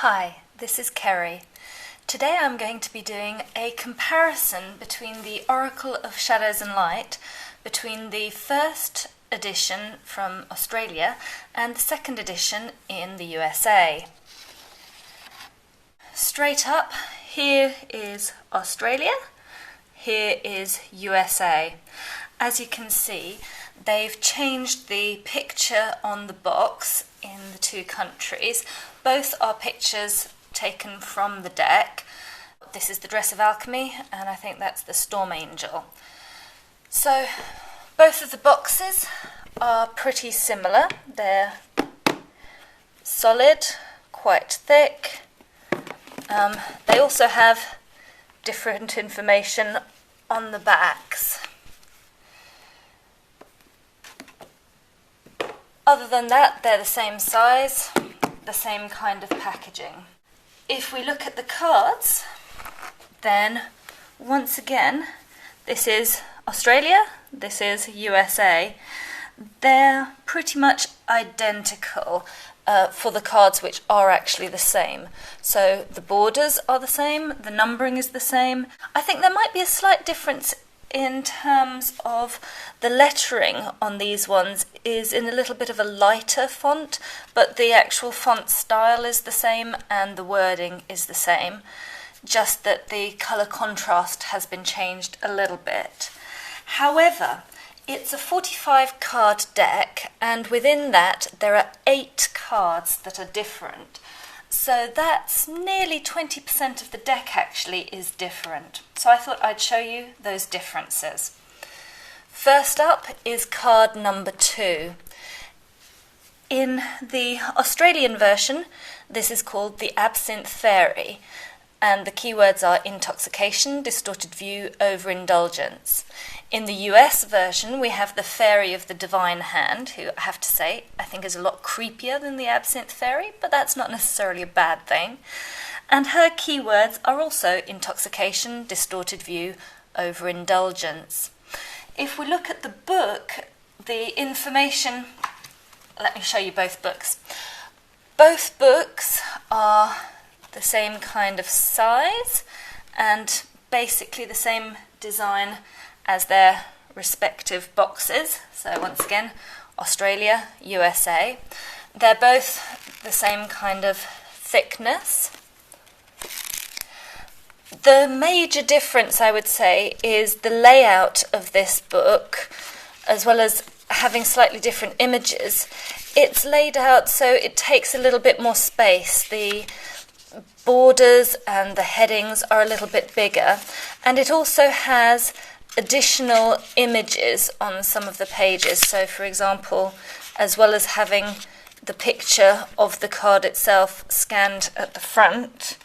Hi, this is Kerry. Today I'm going to be doing a comparison between the Oracle of Shadows and Light between the first edition from Australia and the second edition in the USA. Straight up, here is Australia, here is USA. As you can see, they've changed the picture on the box in the two countries. Both are pictures taken from the deck. This is the Dress of Alchemy, and I think that's the Storm Angel. So, both of the boxes are pretty similar. They're solid, quite thick. They also have different information on the backs. Other than that, they're the same size, the same kind of packaging. If we look at the cards, then once again, this is Australia, this is USA. They're pretty much identical for the cards, which are actually the same. So the borders are the same, the numbering is the same. I think there might be a slight difference in terms of the lettering on these ones is in a little bit of a lighter font, but the actual font style is the same and the wording is the same, just that the colour contrast has been changed a little bit. However, it's a 45 card deck, and within that there are 8 cards that are different. So that's nearly 20% of the deck actually is different. So I thought I'd show you those differences. First up is card number 2. In the Australian version, this is called the Absinthe Fairy, and the keywords are intoxication, distorted view, overindulgence. In the US version, we have the Fairy of the Divine Hand, who I have to say, I think is a lot creepier than the Absinthe Fairy, but that's not necessarily a bad thing. And her keywords are also intoxication, distorted view, overindulgence. If we look at the book, the information, let me show you both books. Both books are the same kind of size and basically the same design as their respective boxes. So once again, Australia, USA. They're both the same kind of thickness. The major difference, I would say, is the layout of this book, as well as having slightly different images. It's laid out so it takes a little bit more space. The borders and the headings are a little bit bigger, and it also has additional images on some of the pages. So for example, as well as having the picture of the card itself scanned at the front,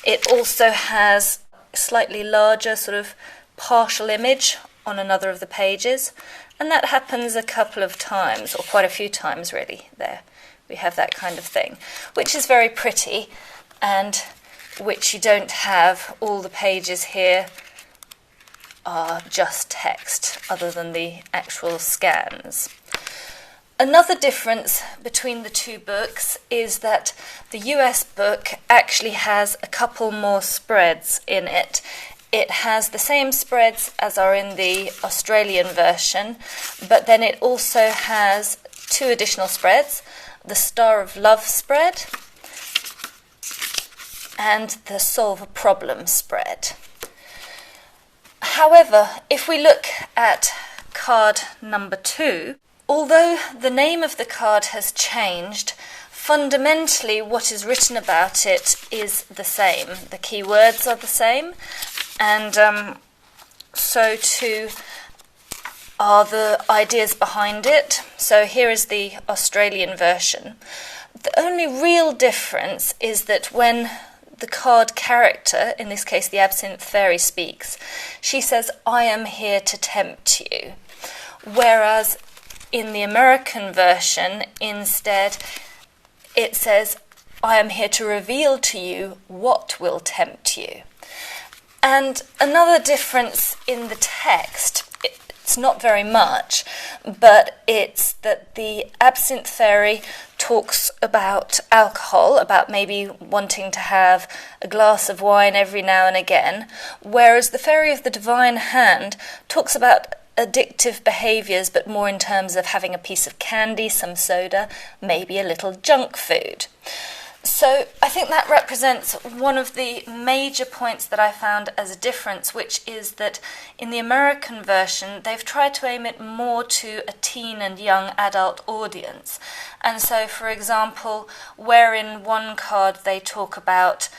it also has a slightly larger sort of partial image on another of the pages, and that happens a couple of times, or quite a few times really. There we have that kind of thing, which is very pretty, and which you don't have. All the pages here are just text, other than the actual scans. Another difference between the two books is that the US book actually has a couple more spreads in it. It has the same spreads as are in the Australian version, but then it also has 2 additional spreads, the Star of Love spread and the Solve a Problem spread. However, if we look at card number 2, although the name of the card has changed, fundamentally what is written about it is the same. The keywords are the same, and so too are the ideas behind it. So here is the Australian version. The only real difference is that when the card character, in this case the Absinthe Fairy, speaks, she says, "I am here to tempt you." Whereas in the American version, instead, it says, "I am here to reveal to you what will tempt you." And another difference in the text, it's not very much, but it's that the Absinthe Fairy talks about alcohol, about maybe wanting to have a glass of wine every now and again, whereas the Fairy of the Divine Hand talks about addictive behaviours, but more in terms of having a piece of candy, some soda, maybe a little junk food. So I think that represents one of the major points that I found as a difference, which is that in the American version, they've tried to aim it more to a teen and young adult audience. And so, for example, where in one card they talk about,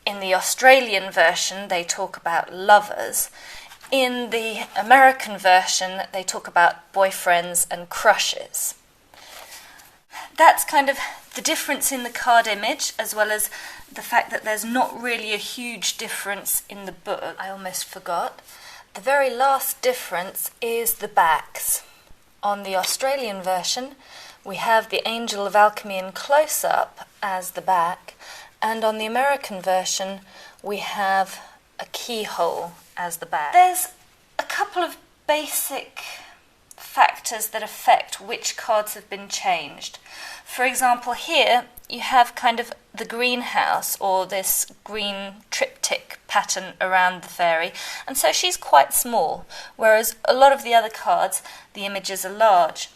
in the Australian version, they talk about lovers, in the American version, they talk about boyfriends and crushes. That's kind of the difference in the card image, as well as the fact that there's not really a huge difference in the book. I almost forgot. The very last difference is the backs. On the Australian version, we have the Angel of Alchemy in close-up as the back, and on the American version, we have a keyhole as the back. There's a couple of basic factors that affect which cards have been changed. For example, here you have kind of the greenhouse, or this green triptych pattern around the fairy, and so she's quite small, whereas a lot of the other cards, the images are large.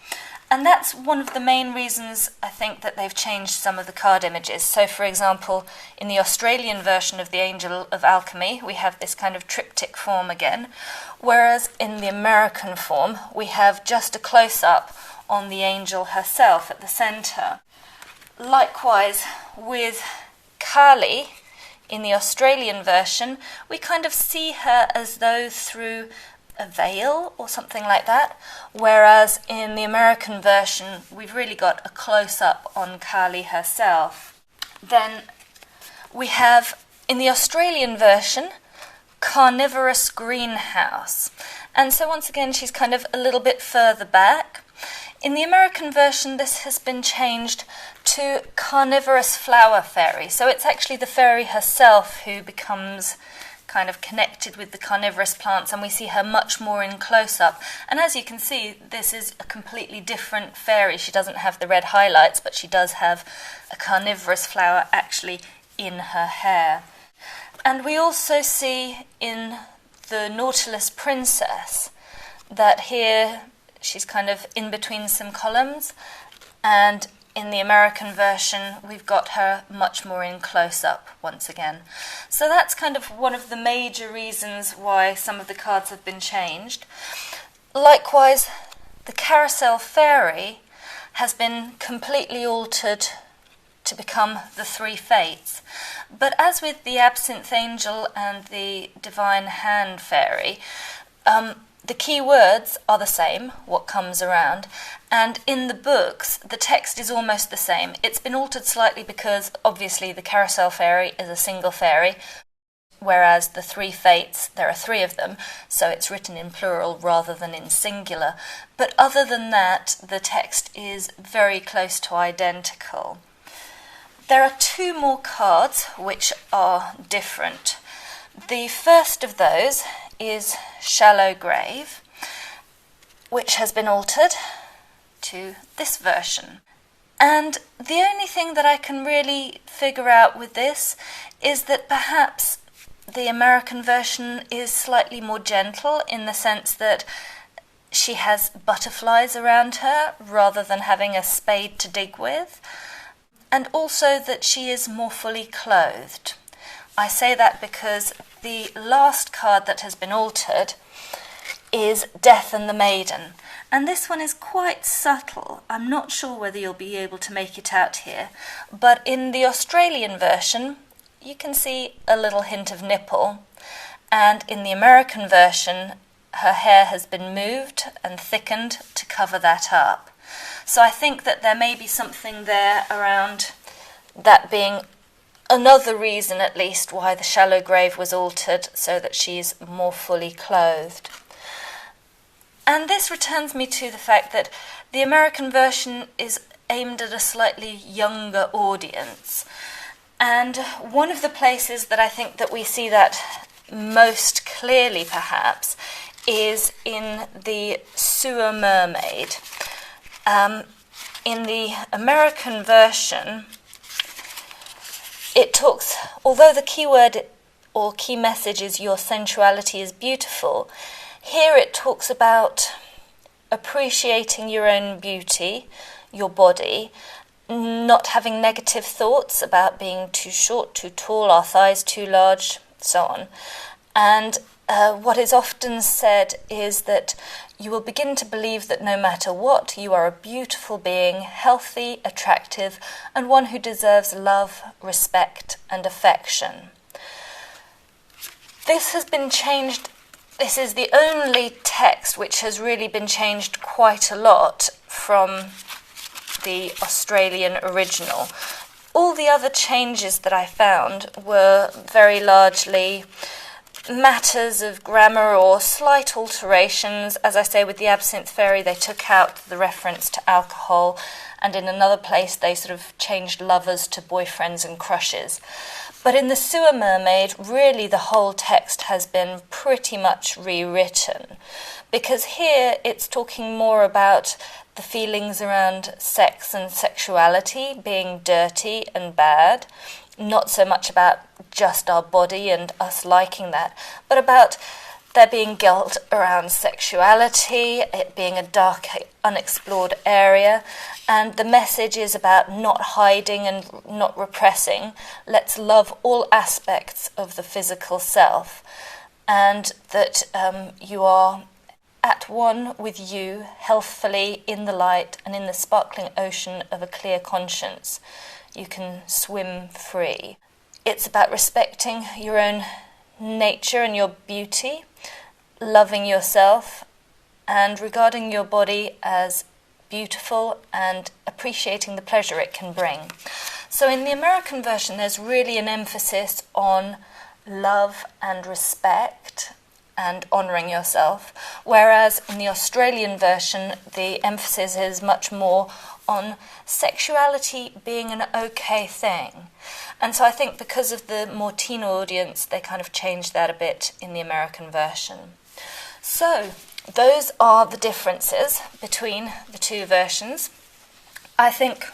And that's one of the main reasons I think that they've changed some of the card images. So, for example, in the Australian version of the Angel of Alchemy, we have this kind of triptych form again, whereas in the American form, we have just a close-up on the angel herself at the centre. Likewise, with Kali, in the Australian version, we kind of see her as though through a veil or something like that, whereas in the American version we've really got a close-up on Kali herself. Then we have, in the Australian version, carnivorous greenhouse, and so once again she's kind of a little bit further back. In the American version this has been changed to carnivorous flower fairy, so it's actually the fairy herself who becomes kind of connected with the carnivorous plants, and we see her much more in close-up. And as you can see, this is a completely different fairy. She doesn't have the red highlights, but she does have a carnivorous flower actually in her hair. And we also see in the Nautilus Princess that here she's kind of in between some columns, and in the American version, we've got her much more in close-up once again. So that's kind of one of the major reasons why some of the cards have been changed. Likewise, the Carousel Fairy has been completely altered to become the Three Fates. But as with the Absinthe Angel and the Divine Hand Fairy, the key words are the same, what comes around, and in the books the text is almost the same. It's been altered slightly because obviously the Carousel Fairy is a single fairy, whereas the Three Fates, there are three of them, so it's written in plural rather than in singular. But other than that, the text is very close to identical. There are two more cards which are different. The first of those is Shallow Grave, which has been altered to this version. And the only thing that I can really figure out with this is that perhaps the American version is slightly more gentle, in the sense that she has butterflies around her rather than having a spade to dig with, and also that she is more fully clothed. I say that because the last card that has been altered is Death and the Maiden, and this one is quite subtle. I'm not sure whether you'll be able to make it out here, but in the Australian version you can see a little hint of nipple, and in the American version her hair has been moved and thickened to cover that up. So I think that there may be something there around that being another reason, at least, why the Shallow Grave was altered, so that she's more fully clothed. And this returns me to the fact that the American version is aimed at a slightly younger audience. And one of the places that I think that we see that most clearly, perhaps, is in the Sewer Mermaid. in the American version, it talks, although the key word or key message is your sensuality is beautiful, here it talks about appreciating your own beauty, your body, not having negative thoughts about being too short, too tall, our thighs too large, so on. And what is often said is that you will begin to believe that no matter what, you are a beautiful being, healthy, attractive, and one who deserves love, respect, and affection. This has been changed. This is the only text which has really been changed quite a lot from the Australian original. All the other changes that I found were very largely matters of grammar or slight alterations. As I say, with the Absinthe Fairy, they took out the reference to alcohol, and in another place they sort of changed lovers to boyfriends and crushes. But in the Sewer Mermaid, really the whole text has been pretty much rewritten, because here it's talking more about the feelings around sex and sexuality being dirty and bad, not so much about just our body and us liking that, but about there being guilt around sexuality, it being a dark, unexplored area, and the message is about not hiding and not repressing. Let's love all aspects of the physical self, and that you are at one with you, healthfully in the light and in the sparkling ocean of a clear conscience. You can swim free. It's about respecting your own nature and your beauty, loving yourself, and regarding your body as beautiful and appreciating the pleasure it can bring. So in the American version, there's really an emphasis on love and respect and honouring yourself, whereas in the Australian version, the emphasis is much more on sexuality being an okay thing. And so I think because of the more teen audience, they kind of changed that a bit in the American version. So those are the differences between the two versions. I think,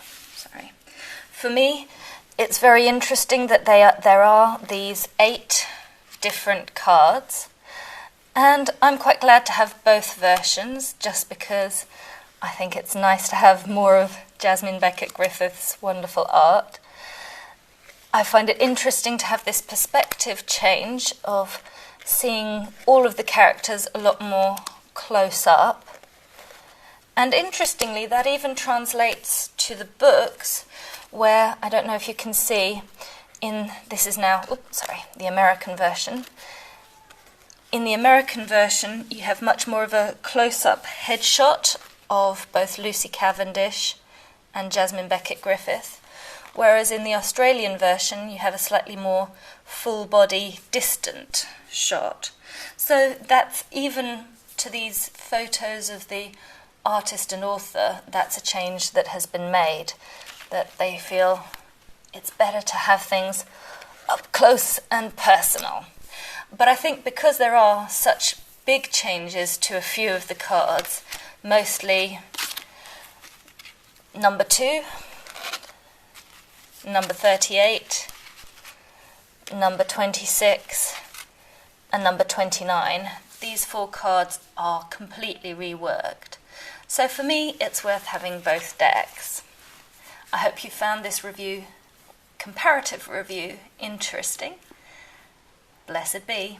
for me, it's very interesting that there are these 8 different cards, and I'm quite glad to have both versions, just because I think it's nice to have more of Jasmine Becket-Griffith's wonderful art. I find it interesting to have this perspective change of seeing all of the characters a lot more close up. And interestingly, that even translates to the books, where, I don't know if you can see, this is now, the American version. In the American version, you have much more of a close-up headshot of both Lucy Cavendish and Jasmine Becket-Griffith, whereas in the Australian version, you have a slightly more full-body, distant shot. So that's, even to these photos of the artist and author, that's a change that has been made, that they feel it's better to have things up close and personal. But I think because there are such big changes to a few of the cards, mostly number 2, number 38, number 26, and number 29, these 4 cards are completely reworked. So for me, it's worth having both decks. I hope you found this comparative review, interesting. Blessed be.